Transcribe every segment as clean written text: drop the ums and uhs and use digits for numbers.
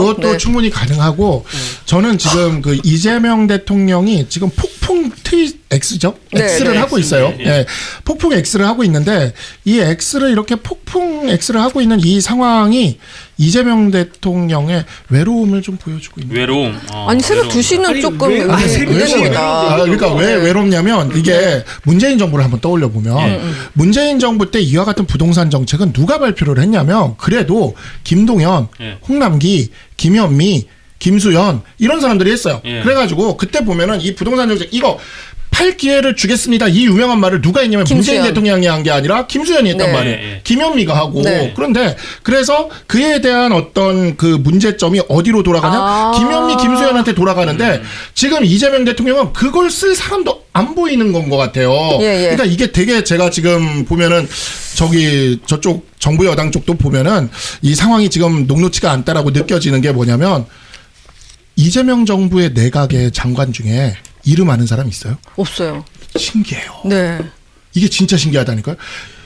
그것도 네. 충분히 가능하고 저는 지금 그 이재명 대통령이 지금 폭풍 X죠? 네, X를 네, 하고 있어요. 네. 네. 폭풍 X를 하고 있는데 이 X를 이렇게 폭풍 X를 하고 있는 이 상황이 이재명 대통령의 외로움을 좀 보여주고 있는. 외로움. 아니 새벽 2시는 조금 외로워요. 그러니까 왜 외롭냐면 이게 문재인 정부를 한번 떠올려 보면 문재인 정부 때 이와 같은 부동산 정책은 누가 발표를 했냐면 그래도 김동연, 홍남기, 김현미, 김수현 이런 사람들이 했어요. 그래가지고 그때 보면은 이 부동산 정책 이거 팔 기회를 주겠습니다. 이 유명한 말을 누가 했냐면 김수현. 문재인 대통령이 한 게 아니라 김수현이 했단 네. 말이에요. 네. 김현미가 하고. 네. 그런데 그래서 그에 대한 어떤 그 문제점이 어디로 돌아가냐? 김현미, 김수현한테 돌아가는데 지금 이재명 대통령은 그걸 쓸 사람도 안 보이는 건 것 같아요. 그러니까 이게 되게 제가 지금 보면은 저쪽 정부 여당 쪽도 보면은 이 상황이 지금 녹록치가 않다라고 느껴지는 게 뭐냐면 이재명 정부의 내각의 장관 중에 이름 아는 사람 있어요? 없어요. 신기해요. 네. 이게 진짜 신기하다니까요.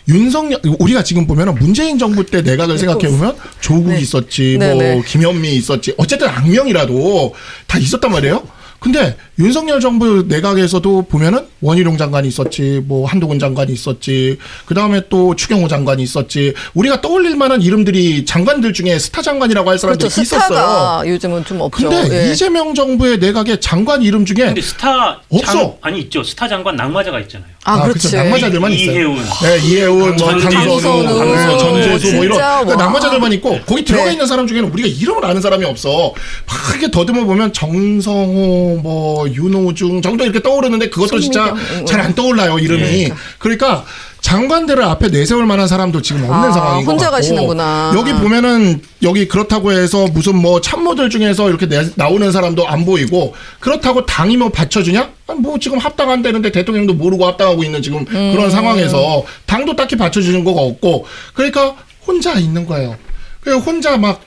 윤석열 우리가 지금 보면은 문재인 정부 때 내각을 생각해 보면 조국 네. 있었지, 네, 뭐 네. 김현미 있었지, 어쨌든 악명이라도 다 있었단 말이에요. 근데 윤석열 정부 내각에서도 보면은 원희룡 장관이 있었지, 뭐 한동훈 장관이 있었지, 그 다음에 또 추경호 장관이 있었지. 우리가 떠올릴 만한 이름들이 장관들 중에 스타 장관이라고 할 사람들이 그렇죠. 있었어요. 스타가 요즘은 좀 없죠. 근데 이재명 정부의 내각의 장관 이름 중에 근데 스타 없어. 아니 있죠. 스타 장관 낙마자가 있잖아요. 그렇지. 그쵸. 낙마자들만 있어요. 이혜훈. 네, 이혜훈, 뭐 강선우, 강선우, 전재수 뭐 이런 그러니까 와. 낙마자들만 있고 거기 들어가 네. 있는 사람 중에는 우리가 이름을 아는 사람이 없어. 막 이렇게 더듬어 보면 정성호, 뭐 윤호중 정도 이렇게 떠오르는데 그것도 진짜 잘 안 떠올라요 이름이. 그러니까 장관들을 앞에 내세울 만한 사람도 지금 없는 상황인 것 혼자 같고. 가시는구나. 여기 보면은 여기 그렇다고 해서 무슨 뭐 참모들 중에서 이렇게 나오는 사람도 안 보이고 그렇다고 당이 뭐 받쳐주냐? 아니, 뭐 지금 합당한다는데 대통령도 모르고 합당하고 있는 지금 그런 상황에서 당도 딱히 받쳐주는 거가 없고 그러니까 혼자 있는 거예요. 그 혼자 막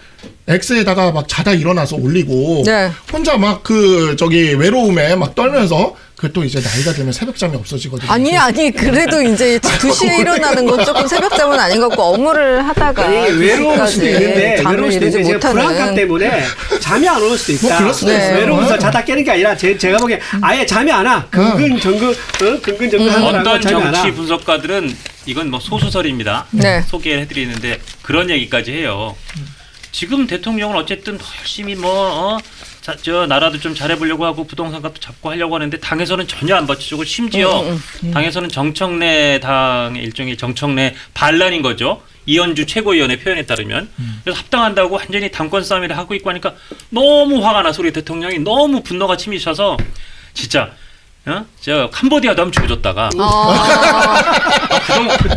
X에다가 막 자다 일어나서 올리고 네. 혼자 막 외로움에 막 떨면서 그 또 이제 나이가 들면 새벽잠이 없어지거든요. 아니 그래도 이제 2시에 일어나는 건 조금 새벽잠은 아닌 것 같고 업무를 하다가 외로울 수도 있는데 잠을 이루지 불안감 못하는. 때문에 잠이 안 오는 수도 있다. 뭐 그럴 수도 있어요. 외로워서 자다 깨는 게 아니라 제가 보기엔 아예 잠이 안 와. 근근정근 하는 어떤 잠이 안 와. 정치 분석가들은 이건 뭐 소수설입니다. 네. 소개해드리는데 그런 얘기까지 해요. 지금 대통령은 어쨌든 더 열심히 저 나라도 좀 잘해보려고 하고 부동산 값도 잡고 하려고 하는데 당에서는 전혀 안 받쳐주고 심지어 당에서는 정청래 당의 일종의 정청래 반란인 거죠. 이현주 최고위원의 표현에 따르면 그래서 합당한다고 완전히 당권 싸움을 하고 있고 하니까 너무 화가 나서 우리 대통령이 너무 분노가 치미셔서 진짜 저 캄보디아도 한번 죽어줬다가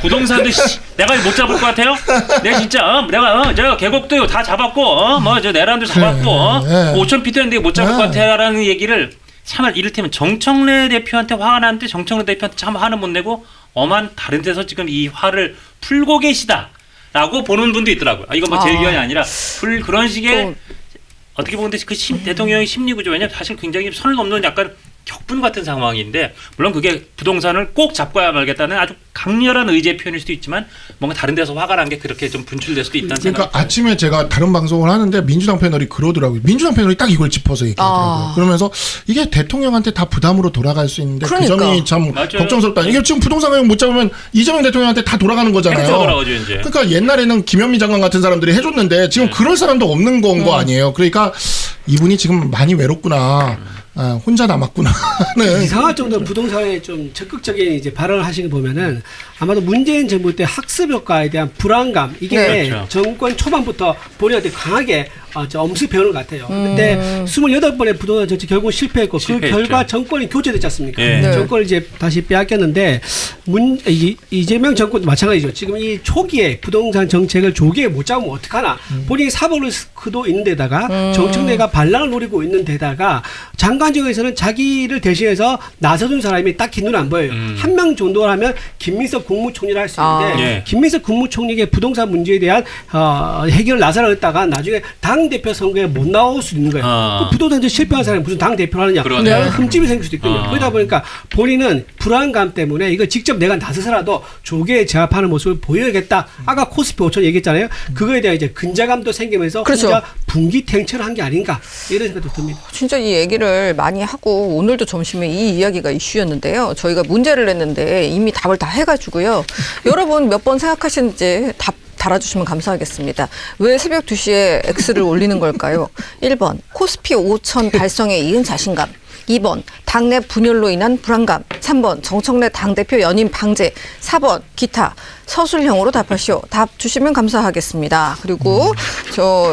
부동산도 내가 못 잡을 것 같아요? 내가 진짜 내가 저 계곡도 다 잡았고 뭐 저 내란도 잡았고 5,000피트 했는데 못 잡을 것 같아라는 얘기를 참 이를테면 정청래 대표한테 화가 나는데 정청래 대표한테 참 화는 못 내고 엄한 다른 데서 지금 이 화를 풀고 계시다라고 보는 분도 있더라고요. 이건 뭐 제 의견이 아니라 그런 식의 어떻게 보면 그 대통령의 심리 구조 왜냐면 사실 굉장히 선을 넘는 약간 격분 같은 상황인데 물론 그게 부동산을 꼭 잡고야 말겠다는 아주 강렬한 의지의 표현일 수도 있지만 뭔가 다른 데서 화가 난 게 그렇게 좀 분출될 수도 있다는 생각이 그러니까 아침에 제가 다른 방송을 하는데 민주당 패널이 그러더라고요. 민주당 패널이 딱 이걸 짚어서 얘기하더라고요. 그러면서 이게 대통령한테 다 부담으로 돌아갈 수 있는데 그러니까. 그 점이 참 맞아요. 걱정스럽다. 이게 지금 부동산 가격 못 잡으면 이재명 대통령한테 다 돌아가는 거잖아요. 돌아가죠 이제. 그러니까 옛날에는 김현미 장관 같은 사람들이 해줬는데 지금 그럴 사람도 없는 건 거 아니에요. 그러니까 이분이 지금 많이 외롭구나. 혼자 남았구나 하는. 이상할 정도로 부동산에 좀 적극적인 이제 발언을 하시는 거 보면은 아마도 문재인 정부 때 학습 효과에 대한 불안감 이게 그렇죠. 정권 초반부터 본인한테 강하게 엄습해오는 것 같아요. 근데 28번의 부동산 정책 결국 실패했고 실패했죠. 그 결과 정권이 교체됐지 않습니까? 네. 정권을 이제 다시 빼앗겼는데 이재명 정권도 마찬가지죠. 지금 이 초기에 부동산 정책을 조기에 못 잡으면 어떡하나. 본인이 사법리스크도 있는 데다가 정청래가 반란을 노리고 있는 데다가 장관직에서는 자기를 대신해서 나서준 사람이 딱히 눈에 안 보여요. 한 명 정도를 하면 김민석 국무총리를 할 수 있는데 예. 김민석 국무총리의 부동산 문제에 대한 해결을 나서려다가 나중에 당 당대표 선거에 못 나올 수 있는 거예요. 아. 그 부동산 정책 실패한 사람이 무슨 당대표를 하느냐. 그러네. 흠집이 생길 수도 있거든요. 아. 그러다 보니까 본인은 불안감 때문에 이거 직접 내가 나서서라도 조계에 제압하는 모습을 보여야겠다. 아까 코스피 5천 얘기했잖아요. 그거에 대한 이제 근자감도 생기면서 그렇죠. 혼자 분기탱천을 한 게 아닌가 이런 생각도 듭니다. 진짜 이 얘기를 많이 하고 오늘도 점심에 이 이야기가 이슈였는데요. 저희가 문제를 냈는데 이미 답을 다 해가지고요. 여러분 몇 번 생각하시는지 답 달아주시면 감사하겠습니다. 왜 새벽 2시에 X를 올리는 걸까요? 1번 코스피 5천 달성에 이은 자신감. 2번 당내 분열로 인한 불안감. 3번 정청래 당대표 연임 방제. 4번 기타. 서술형으로 답하시오. 답 주시면 감사하겠습니다. 그리고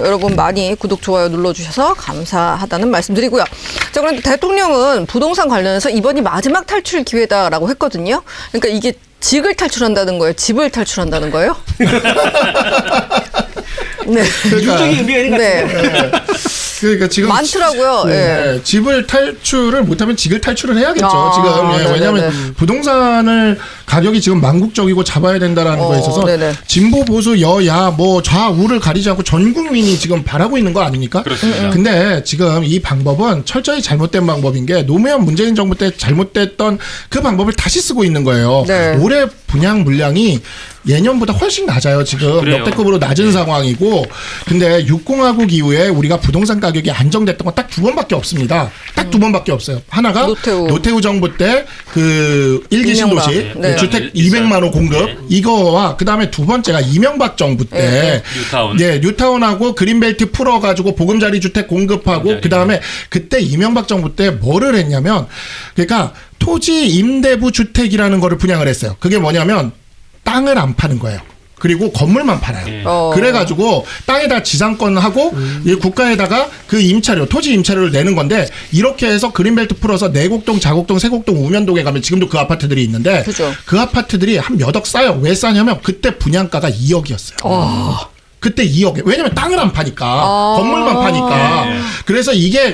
여러분 많이 구독, 좋아요 눌러주셔서 감사하다는 말씀드리고요. 자, 그런데 대통령은 부동산 관련해서 이번이 마지막 탈출 기회다라고 했거든요. 그러니까 이게 직을 탈출한다는 거예요? 집을 탈출한다는 거예요? 네. 유적인 의미가 있는 것 네. 같은데. 그러니까 지금 많더라고요. 예. 집을 탈출을 못하면 직을 탈출을 해야겠죠. 아, 지금 네네네. 왜냐하면 부동산을 가격이 지금 망국적이고 잡아야 된다라는 거에 있어서 네네. 진보 보수 여야 뭐 좌우를 가리지 않고 전 국민이 지금 바라고 있는 거 아닙니까? 그렇습니다. 근데 지금 이 방법은 철저히 잘못된 방법인 게 노무현 문재인 정부 때 잘못됐던 그 방법을 다시 쓰고 있는 거예요. 네. 올해 분양 물량이 예년보다 훨씬 낮아요. 지금 그래요. 역대급으로 낮은 상황이고, 근데 육공화국 이후에 우리가 부동산 가격이 안정됐던 건 딱 두 번밖에 없습니다. 딱 두 번밖에 없어요. 하나가 노태우 정부 때 그 일기 이명박. 신도시 네. 주택 200만 원 공급 네. 이거와 그 다음에 두 번째가 이명박 정부 때 네. 뉴타운. 네, 뉴타운하고 그린벨트 풀어가지고 보금자리 주택 공급하고 보금자리. 그 다음에 그때 이명박 정부 때 뭐를 했냐면, 그러니까 토지 임대부 주택이라는 거를 분양을 했어요. 그게 뭐냐면 땅을 안 파는 거예요. 그리고 건물만 팔아요. 네. 그래가지고 땅에다 지상권하고 이 국가에다가 그 임차료, 토지 임차료를 내는 건데, 이렇게 해서 그린벨트 풀어서 내곡동, 자곡동, 세곡동, 우면동에 가면 지금도 그 아파트들이 있는데, 그죠. 그 아파트들이 한 몇 억 싸요. 왜 싸냐면 그때 분양가가 2억이었어요. 그때 2억. 왜냐면 땅을 안 파니까. 건물만 파니까. 네. 그래서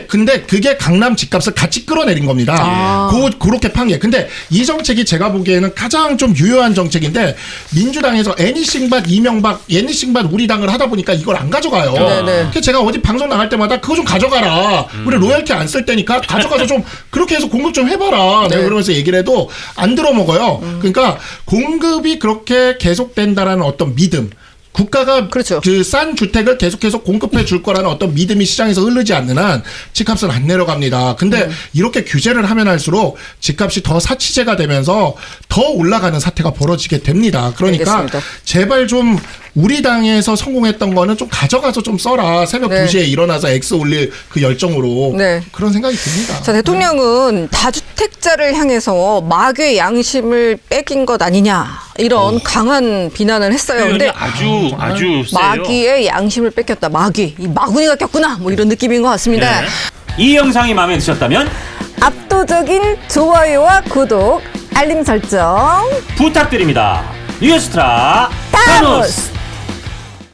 근데 그게 강남 집값을 같이 끌어내린 겁니다. 그렇게 판 게. 근데 이 정책이 제가 보기에는 가장 좀 유효한 정책인데, 민주당에서 애니싱밭 이명박, 애니싱밭 우리 당을 하다 보니까 이걸 안 가져가요. 네네. 그래서 제가 어디 방송 나갈 때마다 그거 좀 가져가라. 우리 로열티 안 쓸 때니까 가져가서 좀 그렇게 해서 공급 좀 해봐라. 내가 그러면서 얘기를 해도 안 들어먹어요. 그러니까 공급이 그렇게 계속된다라는 어떤 믿음. 국가가 그렇죠. 그 싼 주택을 계속해서 공급해 줄 거라는 어떤 믿음이 시장에서 흐르지 않는 한 집값은 안 내려갑니다. 근데 이렇게 규제를 하면 할수록 집값이 더 사치제가 되면서 더 올라가는 사태가 벌어지게 됩니다. 그러니까 알겠습니다. 제발 좀 우리 당에서 성공했던 거는 좀 가져가서 좀 써라. 새벽 네. 2시에 일어나서 X 올릴 그 열정으로. 네. 그런 생각이 듭니다. 자, 대통령은 다주택자를 향해서 마귀의 양심을 뺏긴 것 아니냐 이런 강한 비난을 했어요. 표현이 근데 아주 세요. 마귀의 양심을 뺏겼다. 마귀, 이 마구니가 꼈구나. 뭐 이런 느낌인 것 같습니다. 네. 이 영상이 마음에 드셨다면 압도적인 좋아요와 구독, 알림 설정 부탁드립니다. 뉴스트라 타노스. 타노스.